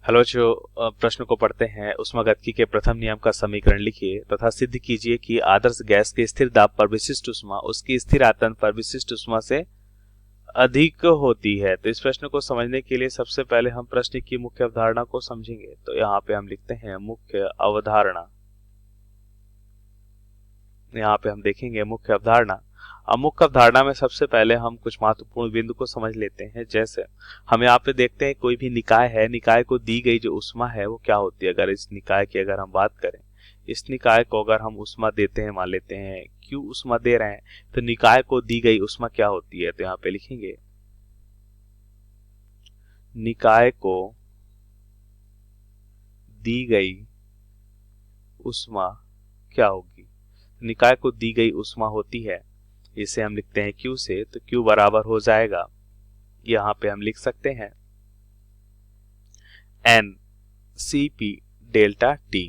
Hello जो प्रश्न को पढ़ते हैं ऊष्मागतिकी के प्रथम नियम का समीकरण लिखिए तथा सिद्ध कीजिए कि आदर्श गैस की स्थिर दाब पर विशिष्ट ऊष्मा उसकी स्थिर आयतन पर विशिष्ट ऊष्मा से अधिक होती है। तो इस प्रश्न को समझने के लिए सबसे पहले हम प्रश्न की मुख्य अवधारणा को समझेंगे। तो यहाँ पे हम लिखते हैं मुख्य अवधारणा। यहाँ पे हम देखेंगे मुख्य अवधारणा। अब मुख्य अवधारणा में सबसे पहले हम कुछ महत्वपूर्ण बिंदु को समझ लेते हैं। जैसे हम यहाँ पे देखते हैं कोई भी निकाय है, निकाय को दी गई जो ऊष्मा है वो क्या होती है। अगर इस निकाय की अगर हम बात करें, इस निकाय को अगर हम ऊष्मा देते हैं, मान लेते हैं क्यू ऊष्मा दे रहे हैं, तो निकाय को दी गई ऊष्मा क्या होती है। तो यहाँ पे लिखेंगे निकाय को दी गई ऊष्मा क्या होगी। निकाय को दी गई ऊष्मा होती है, इसे हम लिखते हैं Q से, तो Q बराबर हो जाएगा, यहाँ पे हम लिख सकते हैं N CP डेल्टा T।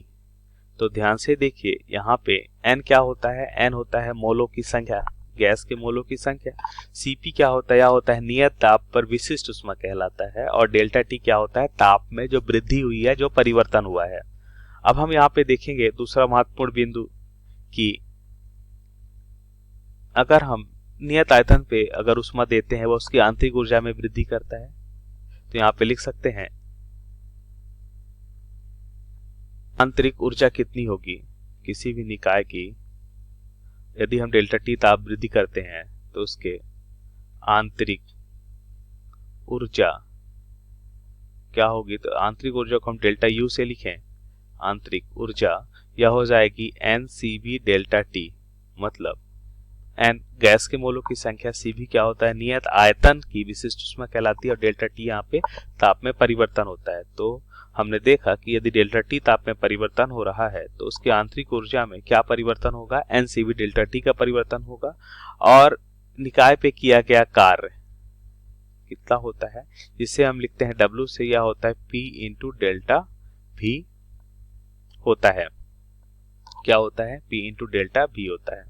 तो ध्यान से देखिए यहाँ पे N क्या होता है, N होता है मोलों की संख्या, गैस के मोलों की संख्या। CP क्या होता है, यह होता है नियत ताप पर विशिष्ट ऊष्मा कहलाता है। और डेल्टा T क्या होता है, ताप में जो वृद्धि हुई है, जो परिवर्तन हुआ है। अब हम यहाँ पे देखेंगे दूसरा महत्वपूर्ण बिंदु कि अगर हम नियत आयतन पे अगर ऊष्मा देते हैं, वो उसकी आंतरिक ऊर्जा में वृद्धि करता है। तो यहाँ पे लिख सकते हैं आंतरिक ऊर्जा कितनी होगी किसी भी निकाय की, यदि हम डेल्टा टी ताप वृद्धि करते हैं तो उसके आंतरिक ऊर्जा क्या होगी। तो आंतरिक ऊर्जा को हम डेल्टा यू से लिखें, आंतरिक ऊर्जा यह हो जाएगी N C B delta T. मतलब एन गैस के मोलों की संख्या, सी भी क्या होता है, नियत आयतन की विशिष्ट ऊष्मा कहलाती है, और डेल्टा टी यहाँ पे ताप में परिवर्तन होता है। तो हमने देखा कि यदि डेल्टा टी ताप में परिवर्तन हो रहा है तो उसकी आंतरिक ऊर्जा में क्या परिवर्तन होगा, N C B delta T का परिवर्तन होगा। और निकाय पे किया गया कार्य कितना होता है, जिसे हम लिखते हैं W से, यह होता है P इंटू डेल्टा V होता है। क्या होता है, P इंटू डेल्टा V होता है।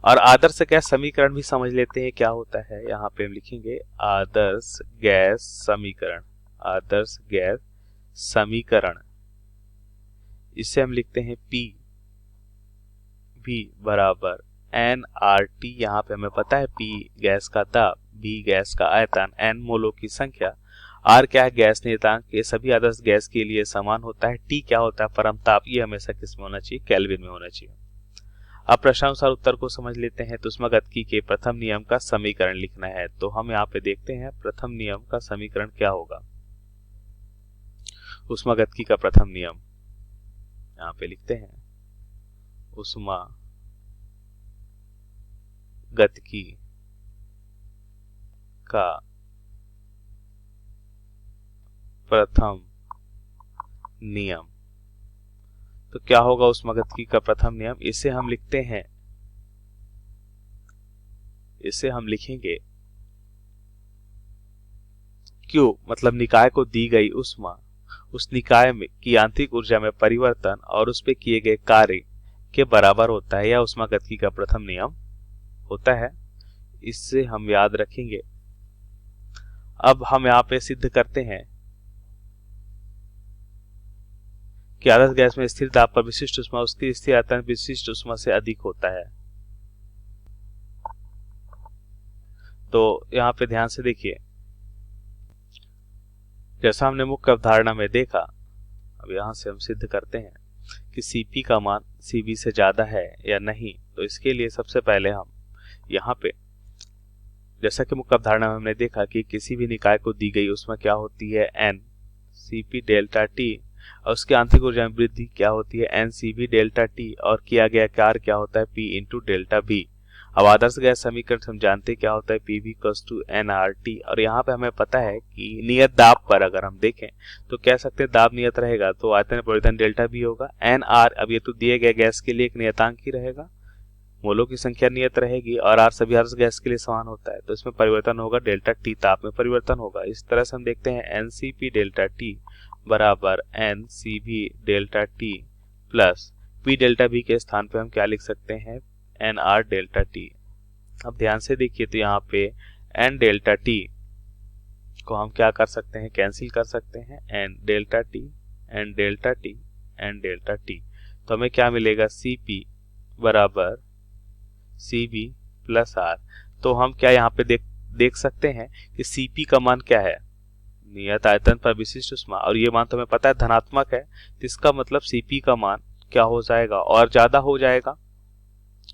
और आदर्श गैस समीकरण भी समझ लेते हैं क्या होता है। यहाँ पे हम लिखेंगे आदर्श गैस समीकरण। आदर्श गैस समीकरण, इसे हम लिखते हैं P V बराबर nRT। यहाँ पे हमें पता है P गैस का दाब, V गैस का आयतन, N मोलों की संख्या, R क्या है, गैस नियतांक। ये सभी आदर्श गैस के लिए समान होता है। T क्या होता है, परम ताप। ये हमेशा किस में होना चाहिए, केल्विन में होना चाहिए। अब प्रश्नानुसार उत्तर को समझ लेते हैं। तो ऊष्मागतिकी के प्रथम नियम का समीकरण लिखना है। तो हम यहाँ पे देखते हैं प्रथम नियम का समीकरण क्या होगा। ऊष्मागतिकी का प्रथम नियम यहाँ पे लिखते हैं ऊष्मागतिकी का प्रथम नियम। तो क्या होगा ऊष्मागतिकी का प्रथम नियम, इसे हम लिखते हैं, इसे हम लिखेंगे Q मतलब निकाय को दी गई ऊष्मा, उस निकाय में की आंतरिक ऊर्जा में परिवर्तन और उस पे किए गए कार्य के बराबर होता है। यह ऊष्मागतिकी का प्रथम नियम होता है। इससे हम याद रखेंगे। अब हम यहाँ पे सिद्ध करते हैं कि आदर्श गैस में स्थिर दाब पर विशिष्ट ऊष्मा उसकी स्थिर आयतन विशिष्ट ऊष्मा से अधिक होता है। तो यहाँ पे ध्यान से देखिए, जैसा हमने मुख्य अवधारणा में देखा, अब यहाँ से हम सिद्ध करते हैं कि Cp का मान Cv से ज्यादा है या नहीं। तो इसके लिए सबसे पहले हम यहाँ पे, जैसा कि मुख्य अवधारणा में हमने देखा कि किसी भी निकाय को दी गई ऊष्मा क्या होती है, N Cp डेल्टा T, और उसकी आंतरिक ऊर्जा में वृद्धि क्या होती है, N Cv डेल्टा T, और किया गया कार्य क्या होता है, P इंटू डेल्टा V। अब आदर्श गैस समीकरण हम जानते क्या होता है, PV इक्वल्स टू nRT। और यहाँ पे हमें पता है कि नियत दाब पर अगर हम देखें तो कह सकते हैं दाब नियत रहेगा तो आयतन परिवर्तन डेल्टा V होगा। nR अब ये तो दिए गए गैस के लिए एक नियतांक ही रहेगा, मोलों की संख्या नियत रहेगी, और R सभी आदर्श गैस के लिए समान होता है। तो इसमें परिवर्तन होगा डेल्टा T, ताप में परिवर्तन होगा। इस तरह से हम देखते हैं NCP डेल्टा T बराबर NCV delta T plus P delta V के स्थान पे हम क्या लिख सकते हैं, NR डेल्टा T। अब ध्यान से देखिए, तो यहाँ पे N डेल्टा T को हम क्या कर सकते हैं, कैंसिल कर सकते हैं, N delta T N delta T N delta T. तो हमें क्या मिलेगा, सी पी बराबर सी बी प्लस आर। तो हम क्या यहाँ पे देख सकते हैं कि सी पी का मान क्या है, नियत आयतन पर विशिष्ट ऊष्मा, और ये मान तो हमें पता है धनात्मक है, तो इसका मतलब सीपी का मान क्या हो जाएगा, और ज्यादा हो जाएगा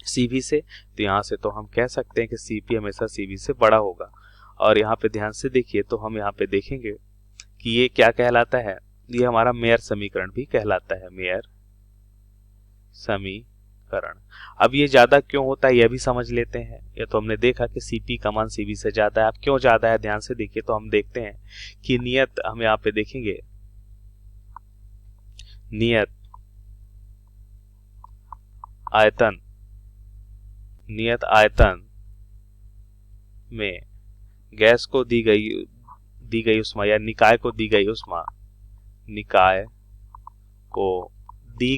सीवी से। तो यहाँ से तो हम कह सकते हैं कि सीपी हमेशा सीवी से बड़ा होगा। और यहाँ पे ध्यान से देखिए तो हम यहाँ पे देखेंगे कि ये क्या कहलाता है, ये हमारा मेयर समीकरण भी कहलाता है, मेयर समीकरण। अब ये ज्यादा क्यों होता है यह भी समझ लेते हैं। ये तो हमने देखा कि सीपी का मान सीवी से ज्यादा है। अब क्यों ज्यादा है ध्यान से देखिए तो हम देखते हैं कि नियत, हम यहाँ पे देखेंगे नियत आयतन, नियत आयतन में गैस को दी गई ऊष्मा या निकाय को दी गई ऊष्मा, निकाय को दी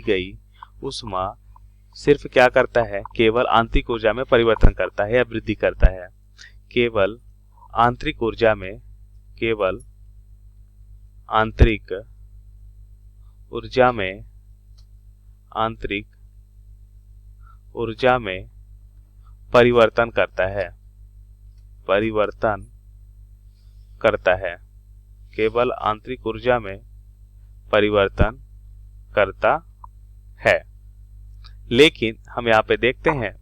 गई ऊष्मा सिर्फ क्या करता है, केवल आंतरिक ऊर्जा में परिवर्तन करता है या वृद्धि करता है। केवल आंतरिक ऊर्जा में परिवर्तन करता है, केवल आंतरिक ऊर्जा में परिवर्तन करता है। लेकिन हम यहाँ पे देखते हैं,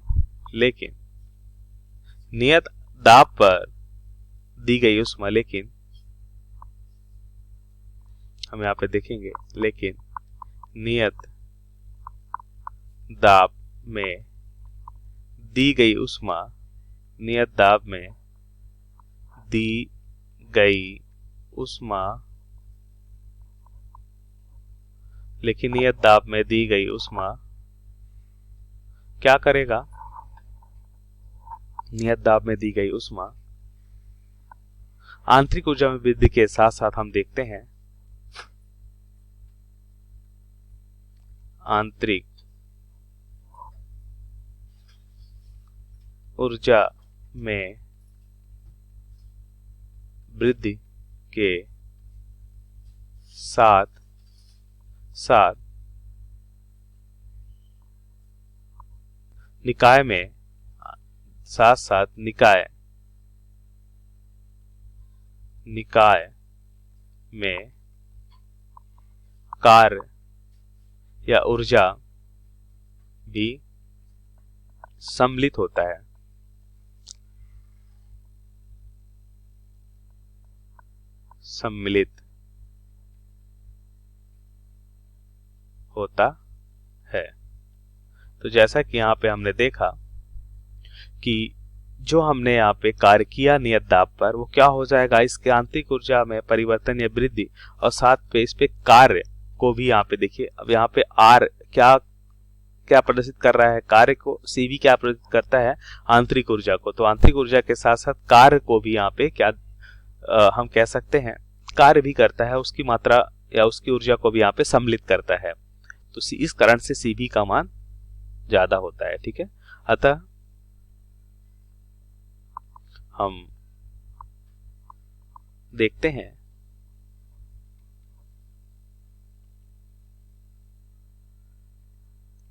लेकिन नियत दाब पर दी गई ऊष्मा, लेकिन हम यहाँ पे देखेंगे, लेकिन नियत दाब में दी गई ऊष्मा, नियत दाब में दी गई ऊष्मा, लेकिन नियत दाब में दी गई ऊष्मा क्या करेगा, नियत दाब में दी गई ऊष्मा आंतरिक ऊर्जा में वृद्धि के साथ साथ हम देखते हैं आंतरिक ऊर्जा में वृद्धि के साथ साथ निकाय में कार्य या ऊर्जा भी सम्मिलित होता है। सम्मिलित होता है। तो जैसा कि यहाँ पे हमने देखा कि जो हमने यहाँ पे कार्य किया नियत दाब पर, वो क्या हो जाएगा, इसके आंतरिक ऊर्जा में परिवर्तन या वृद्धि, और साथ पे इस पे कार्य को भी यहाँ पे देखिए। अब यहाँ पे आर क्या प्रदर्शित कर रहा है, कार्य को, सीवी क्या प्रदर्शित करता है, आंतरिक ऊर्जा को। तो आंतरिक ऊर्जा के साथ साथ कार्य को भी यहाँ पे क्या हम कह सकते हैं, कार्य भी करता है, उसकी मात्रा या उसकी ऊर्जा को भी यहाँ पे सम्मिलित करता है। तो इस कारण से सीवी का मान ज्यादा होता है। ठीक है, अतः हम देखते हैं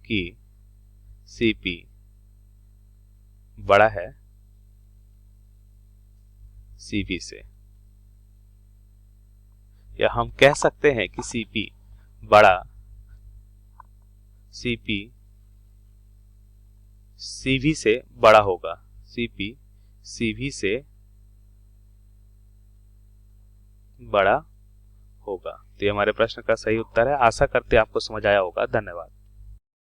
कि सीपी बड़ा है सीवी से, या हम कह सकते हैं कि सीपी सीवी से बड़ा होगा, सीपी सीवी से बड़ा होगा। तो ये हमारे प्रश्न का सही उत्तर है। आशा करते हैं आपको समझ आया होगा। धन्यवाद।